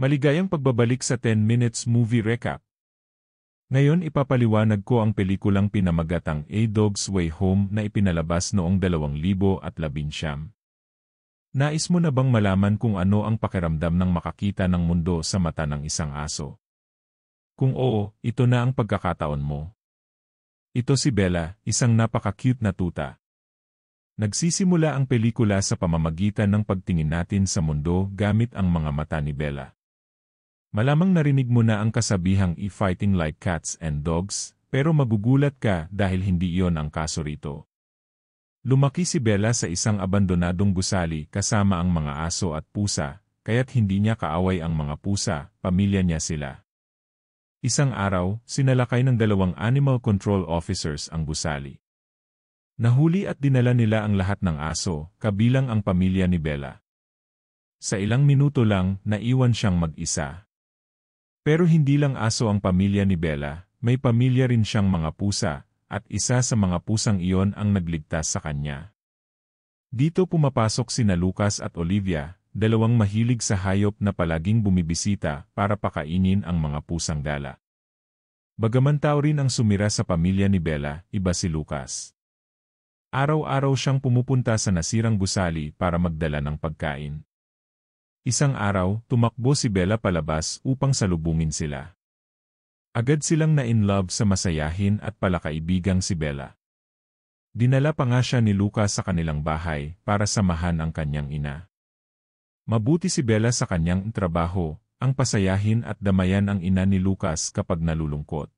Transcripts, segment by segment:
Maligayang pagbabalik sa 10 Minutes Movie Recap. Ngayon ipapaliwanag ko ang pelikulang pinamagatang A Dog's Way Home na ipinalabas noong 2019. Nais mo na bang malaman kung ano ang pakiramdam ng makakita ng mundo sa mata ng isang aso? Kung oo, ito na ang pagkakataon mo. Ito si Bella, isang napaka-cute na tuta. Nagsisimula ang pelikula sa pamamagitan ng pagtingin natin sa mundo gamit ang mga mata ni Bella. Malamang narinig mo na ang kasabihang "fighting like cats and dogs", pero magugulat ka dahil hindi iyon ang kaso rito. Lumaki si Bella sa isang abandonadong gusali kasama ang mga aso at pusa, kaya't hindi niya kaaway ang mga pusa, pamilya niya sila. Isang araw, sinalakay ng 2 animal control officers ang gusali. Nahuli at dinala nila ang lahat ng aso, kabilang ang pamilya ni Bella. Sa ilang minuto lang, naiwan siyang mag-isa. Pero hindi lang aso ang pamilya ni Bella, may pamilya rin siyang mga pusa, at isa sa mga pusang iyon ang nagligtas sa kanya. Dito pumapasok sina Lucas at Olivia, 2 mahilig sa hayop na palaging bumibisita para pakainin ang mga pusang gala. Bagaman tao rin ang sumira sa pamilya ni Bella, iba si Lucas. Araw-araw siyang pumupunta sa nasirang gusali para magdala ng pagkain. Isang araw, tumakbo si Bella palabas upang salubungin sila. Agad silang na-in-love sa masayahin at palakaibigang si Bella. Dinala pa nga siya ni Lucas sa kanilang bahay para samahan ang kanyang ina. Mabuti si Bella sa kanyang trabaho, ang pasayahin at damayan ang ina ni Lucas kapag nalulungkot.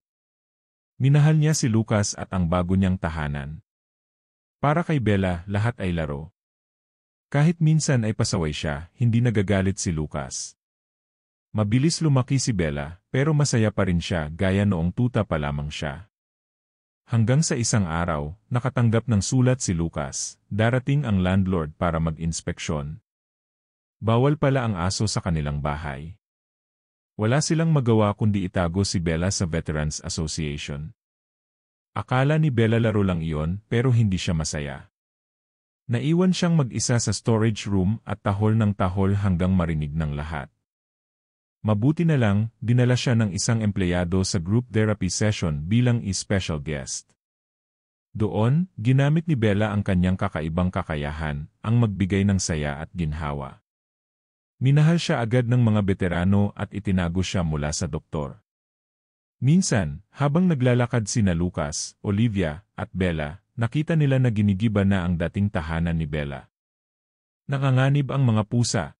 Minahal niya si Lucas at ang bago niyang tahanan. Para kay Bella, lahat ay laro. Kahit minsan ay pasaway siya, hindi nagagalit si Lucas. Mabilis lumaki si Bella, pero masaya pa rin siya gaya noong tuta pa lamang siya. Hanggang sa isang araw, nakatanggap ng sulat si Lucas, darating ang landlord para mag-inspeksyon. Bawal pala ang aso sa kanilang bahay. Wala silang magawa kundi itago si Bella sa Veterans Association. Akala ni Bella laro lang iyon, pero hindi siya masaya. Naiwan siyang mag-isa sa storage room at tahol ng tahol hanggang marinig ng lahat. Mabuti na lang, dinala siya ng isang empleyado sa group therapy session bilang special guest. Doon, ginamit ni Bella ang kanyang kakaibang kakayahan, ang magbigay ng saya at ginhawa. Minahal siya agad ng mga veterano at itinago siya mula sa doktor. Minsan, habang naglalakad sina Lucas, Olivia, at Bella, nakita nila na ginigiba na ang dating tahanan ni Bella. Nakanganib ang mga pusa.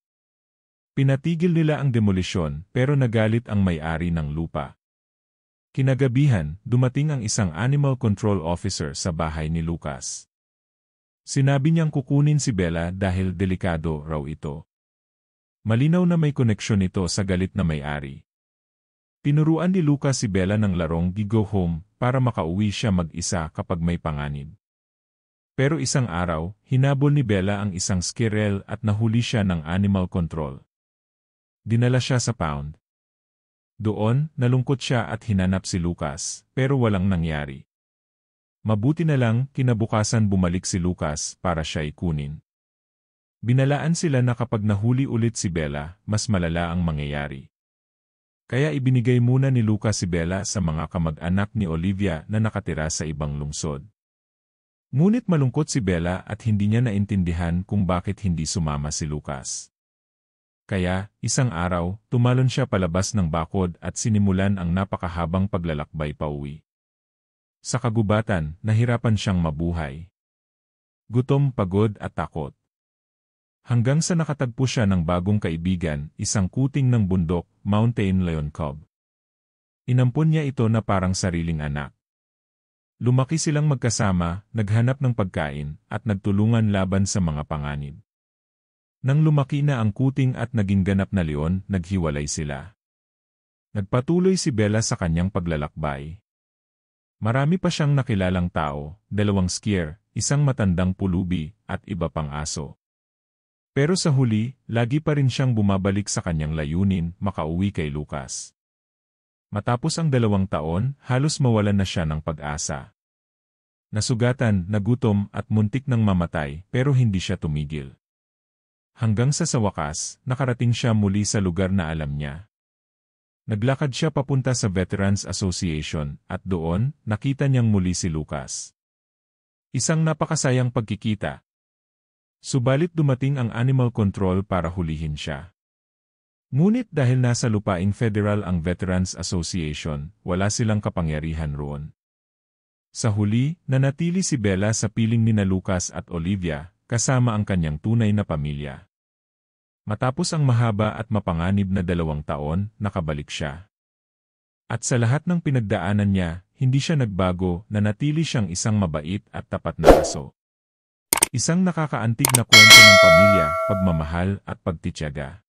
Pinatigil nila ang demolisyon pero nagalit ang may-ari ng lupa. Kinagabihan, dumating ang isang animal control officer sa bahay ni Lucas. Sinabi niyang kukunin si Bella dahil delikado raw ito. Malinaw na may koneksyon ito sa galit na may-ari. Tinuruan ni Lucas si Bella ng larong "Go home" para makauwi siya mag-isa kapag may panganib. Pero isang araw, hinabol ni Bella ang isang squirrel at nahuli siya ng animal control. Dinala siya sa pound. Doon, nalungkot siya at hinanap si Lucas, pero walang nangyari. Mabuti na lang, kinabukasan bumalik si Lucas para siya ikunin. Binalaan sila na kapag nahuli ulit si Bella, mas malala ang mangyayari. Kaya ibinigay muna ni Lucas si Bella sa mga kamag-anak ni Olivia na nakatira sa ibang lungsod. Ngunit malungkot si Bella at hindi niya naintindihan kung bakit hindi sumama si Lucas. Kaya, isang araw, tumalon siya palabas ng bakod at sinimulan ang napakahabang paglalakbay pauwi. Sa kagubatan, nahirapan siyang mabuhay. Gutom, pagod at takot. Hanggang sa nakatagpo siya ng bagong kaibigan, isang kuting ng bundok, mountain lion cub. Inampon niya ito na parang sariling anak. Lumaki silang magkasama, naghanap ng pagkain, at nagtulungan laban sa mga panganib. Nang lumaki na ang kuting at naging ganap na leon, naghiwalay sila. Nagpatuloy si Bella sa kanyang paglalakbay. Marami pa siyang nakilalang tao, 2 skier, isang matandang pulubi, at iba pang aso. Pero sa huli, lagi pa rin siyang bumabalik sa kanyang layunin, makauwi kay Lucas. Matapos ang 2 taon, halos mawalan na siya ng pag-asa. Nasugatan, nagutom at muntik ng mamatay pero hindi siya tumigil. Hanggang sa wakas, nakarating siya muli sa lugar na alam niya. Naglakad siya papunta sa Veterans Association at doon, nakita niyang muli si Lucas. Isang napakasayang pagkikita. Subalit dumating ang Animal Control para hulihin siya. Ngunit dahil nasa lupaing federal ang Veterans Association, wala silang kapangyarihan roon. Sa huli, nanatili si Bella sa piling nina Lucas at Olivia, kasama ang kanyang tunay na pamilya. Matapos ang mahaba at mapanganib na 2 taon, nakabalik siya. At sa lahat ng pinagdaanan niya, hindi siya nagbago, nanatili siyang isang mabait at tapat na aso. Isang nakakaantig na kwento ng pamilya, pagmamahal at pagtitiyaga.